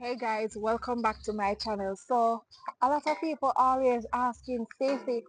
Hey guys, welcome back to my channel. So a lot of people always asking Stacey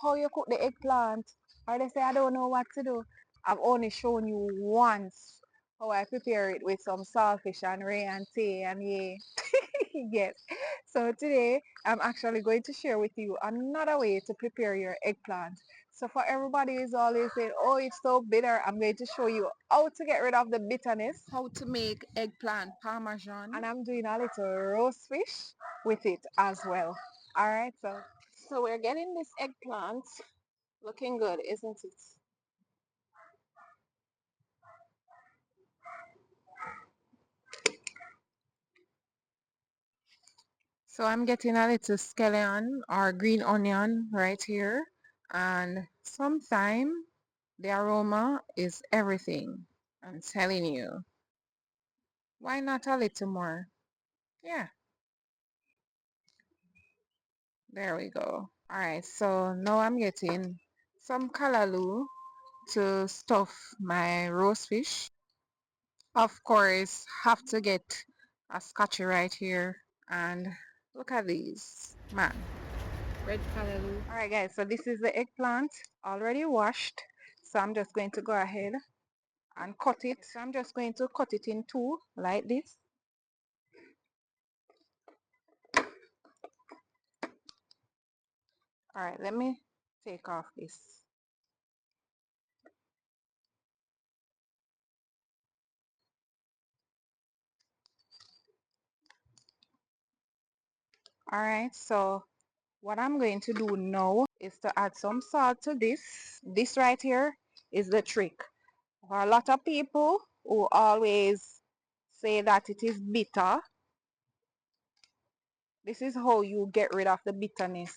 how you cook the eggplant, or they say I don't know what to do. I've only shown you once how I prepare it with some saltfish and ray and tea and yeah. Yes. So today I'm actually going to share with you another way to prepare your eggplant. So for everybody who's always saying, oh, it's so bitter, I'm going to show you how to get rid of the bitterness, how to make eggplant Parmesan, and I'm doing a little roast fish with it as well. All right, so we're getting this eggplant looking good, isn't it? So I'm getting a little scallion or green onion right here, and sometimes the aroma is everything. I'm telling you. Why not a little more? Yeah, there we go. Alright, so now I'm getting some callaloo to stuff my roast fish. Of course, have to get a scotchy right here. And look at these, man. Red callaloo. Alright guys, so this is the eggplant already washed. So I'm just going to go ahead and cut it. So I'm just going to cut it in two like this. Alright, let me take off this. Alright, so what I'm going to do now is to add some salt to this. This right here is the trick. For a lot of people who always say that it is bitter, this is how you get rid of the bitterness.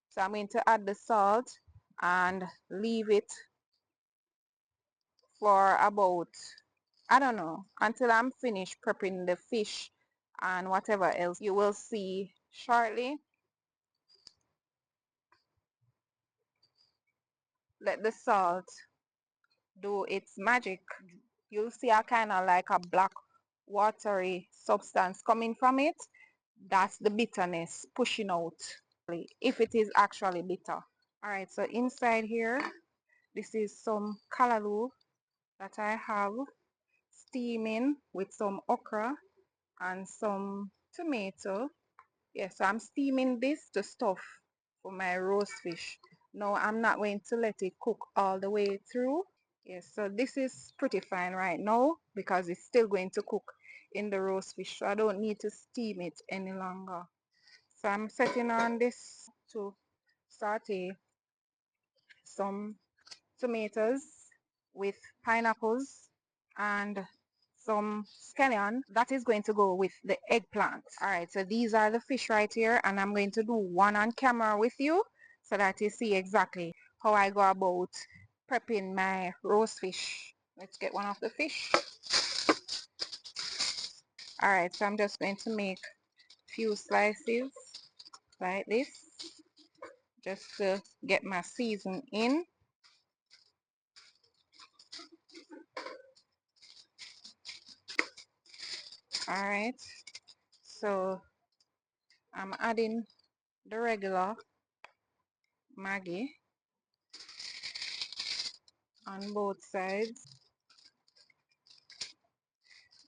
So I'm going to add the salt and leave it for about, I don't know, until I'm finished prepping the fish and whatever else. You will see shortly. Let the salt do its magic. You'll see a kind of like a black watery substance coming from it. That's the bitterness pushing out, if it is actually bitter. Alright, so inside here, this is some callaloo that I have steaming with some okra and some tomato. Yes, so I'm steaming this to stuff for my roast fish. Now I'm not going to let it cook all the way through. Yes, so this is pretty fine right now because it's still going to cook in the roast fish, so I don't need to steam it any longer. So I'm setting on this to saute some tomatoes with pineapples and some scallion. That is going to go with the eggplant. Alright, so these are the fish right here, and I'm going to do one on camera with you so that you see exactly how I go about prepping my roast fish. Let's get one of the fish. Alright, so I'm just going to make a few slices like this just to get my season in. Alright, so I'm adding the regular Maggi on both sides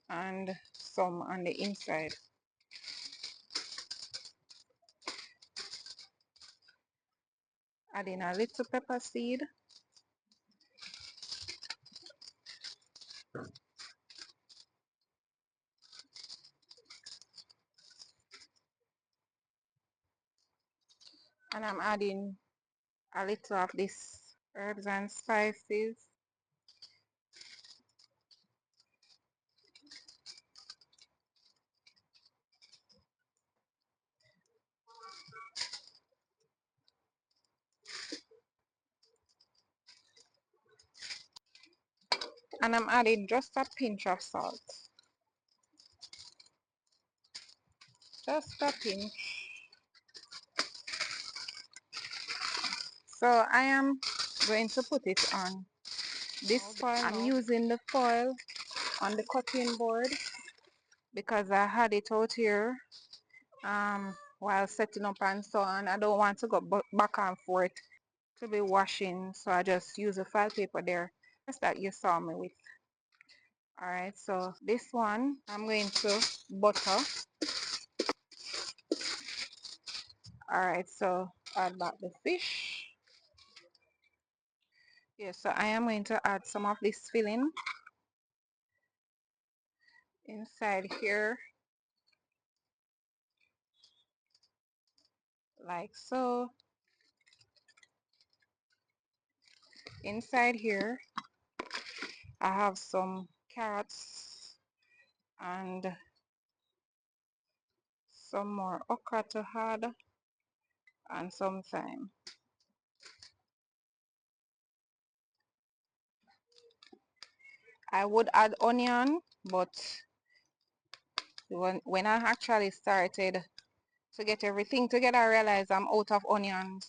and some on the inside. Adding a little pepper seed and I'm adding a little of this herbs and spices. And I'm adding just a pinch of salt. Just a pinch. So I am going to put it on this foil. I'm using the foil on the cutting board because I had it out here while setting up and so on. I don't want to go back and forth to be washing, so I just use a file paper there that you saw me with. Alright, so this one I'm going to butter. Alright, so add back the fish. Yeah, so I am going to add some of this filling inside here, like so. Inside here I have some carrots and some more okra to add and some thyme. I would add onion, but when I actually started to get everything together, I realized I'm out of onions.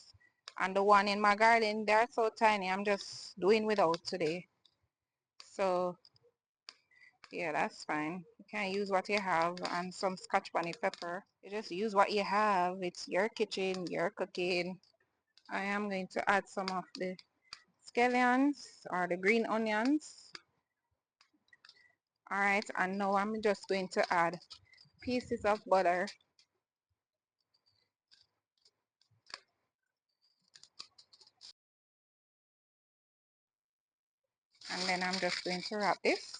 And the one in my garden, they're so tiny, I'm just doing without today. So yeah, that's fine. You can use what you have and some scotch bonnet pepper. You just use what you have. It's your kitchen, your cooking. I am going to add some of the scallions or the green onions. Alright, and now I'm just going to add pieces of butter. And then I'm just going to wrap this.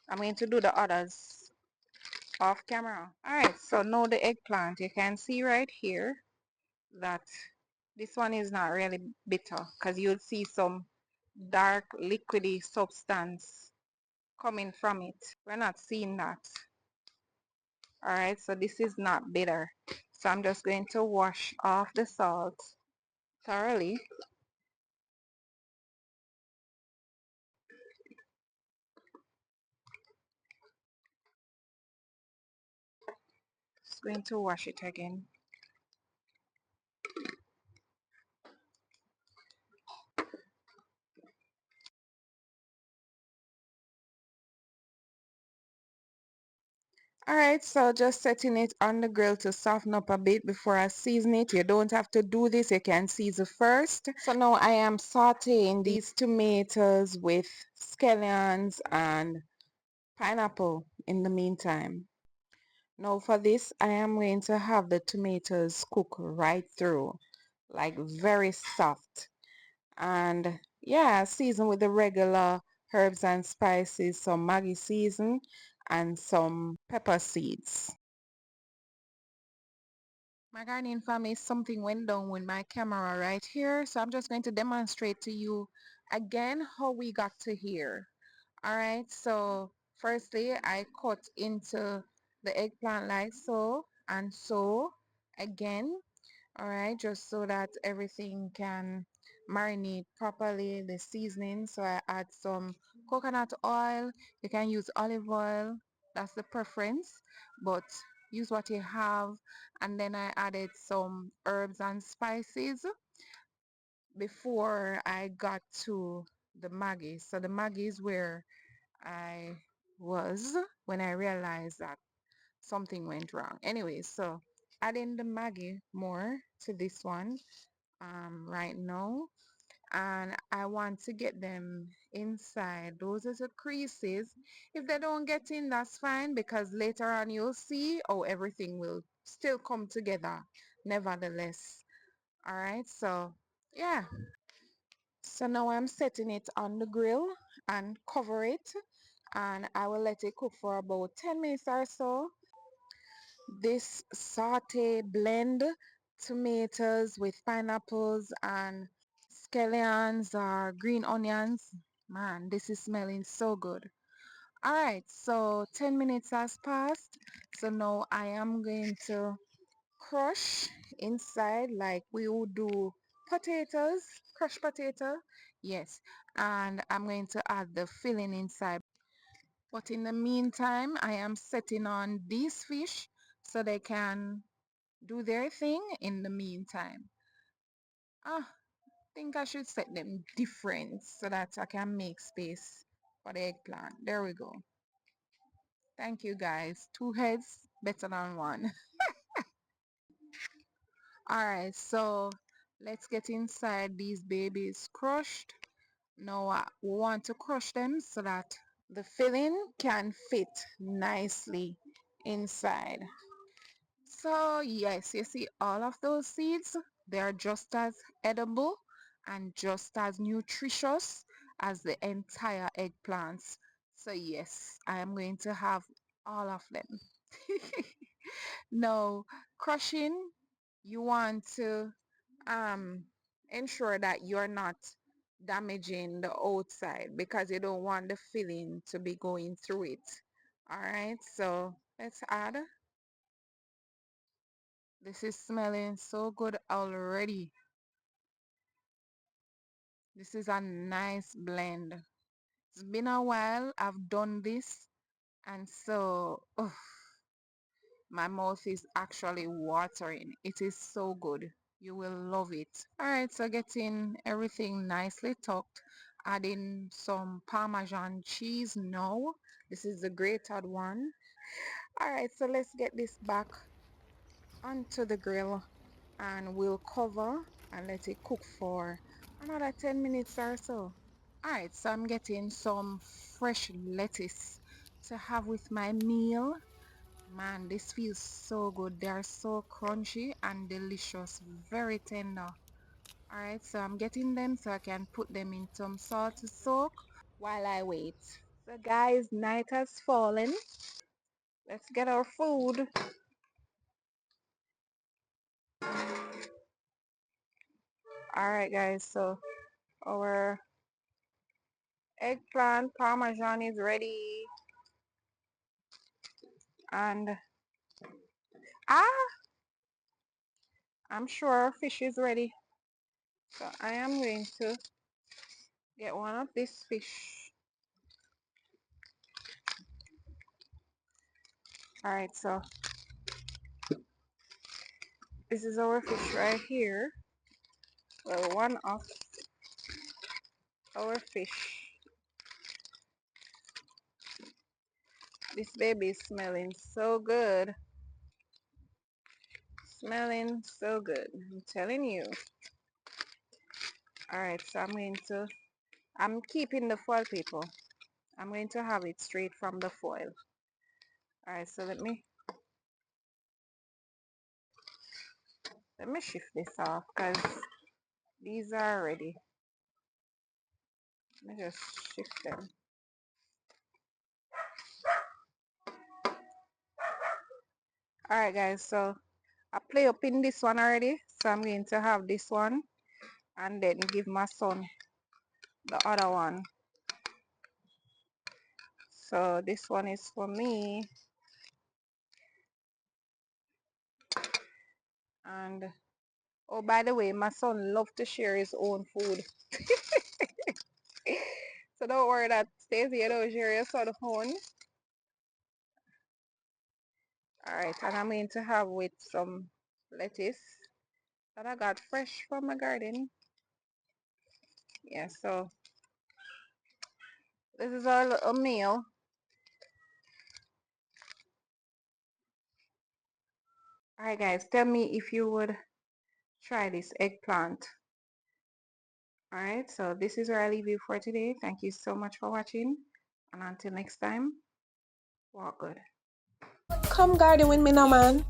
I'm going to do the others off camera. Alright, so now the eggplant. You can see right here that this one is not really bitter because you'll see some dark liquidy substance coming from it. We're not seeing that. Alright, so this is not bitter. So I'm just going to wash off the salt thoroughly. Just going to wash it again. Alright, so just setting it on the grill to soften up a bit before I season it. You don't have to do this, you can season first. So now I am sauteing these tomatoes with scallions and pineapple in the meantime. Now for this, I am going to have the tomatoes cook right through, like very soft. And yeah, season with the regular herbs and spices, some Maggi season and some pepper seeds. My gardening farm is something went down with my camera right here, so I'm just going to demonstrate to you again how we got to here. Alright, so firstly I cut into the eggplant like so and so again. Alright, just so that everything can marinate properly, the seasoning. So I add some coconut oil. You can use olive oil, that's the preference, but use what you have. And then I added some herbs and spices before I got to the Maggi. So the Maggi is where I was when I realized that something went wrong. Anyway, so adding the Maggi more to this one right now, and I want to get them inside those little creases. If they don't get in, that's fine, because later on you'll see how everything will still come together nevertheless. All right, so yeah, so now I'm setting it on the grill and cover it, and I will let it cook for about 10 minutes or so. This saute blend tomatoes with pineapples and scallions or green onions. Man, this is smelling so good. Alright, so 10 minutes has passed. So now I am going to crush inside like we would do potatoes, crushed potato. Yes, and I'm going to add the filling inside. But in the meantime, I am setting on these fish so they can do their thing in the meantime. I think I should set them different so that I can make space for the eggplant. There we go. Thank you guys. Two heads better than one. Alright, so let's get inside these babies crushed. Now we want to crush them so that the filling can fit nicely inside. So yes, you see all of those seeds, they are just as edible and just as nutritious as the entire eggplants. So yes, I am going to have all of them. Now, crushing, you want to um, ensure that you're not damaging the outside because you don't want the filling to be going through it. All right, so let's add. This is smelling so good already. This is a nice blend. It's been a while I've done this, and so my mouth is actually watering. It is so good. You will love it. Alright, so getting everything nicely tucked. Adding some Parmesan cheese now. This is the grated one. Alright, so let's get this back onto the grill and we'll cover and let it cook for another 10 minutes or so. Alright, so I'm getting some fresh lettuce to have with my meal. Man, this feels so good. They are so crunchy and delicious, very tender. Alright, so I'm getting them so I can put them in some salt to soak while I wait. So guys, night has fallen. Let's get our food. Alright guys, so our eggplant parmesan is ready. And I'm sure our fish is ready. So I am going to get one of this fish. Alright, so this is our fish right here. Well, one of our fish. This baby is smelling so good. Smelling so good. I'm telling you. Alright, so I'm keeping the foil people. I'm going to have it straight from the foil. Alright, so let me shift this off because these are ready. Let me just shift them. Alright guys, so I play up in this one already. So I'm going to have this one and then give my son the other one. So this one is for me. And oh, by the way, my son loves to share his own food. So don't worry that Stacey, you don't share your son own. Alright, and I'm going to have with some lettuce that I got fresh from my garden. Yeah, so this is our little meal. Alright guys, tell me if you would try this eggplant. Alright, so this is where I leave you for today. Thank you so much for watching. And until next time, walk good. Come garden with me now, man.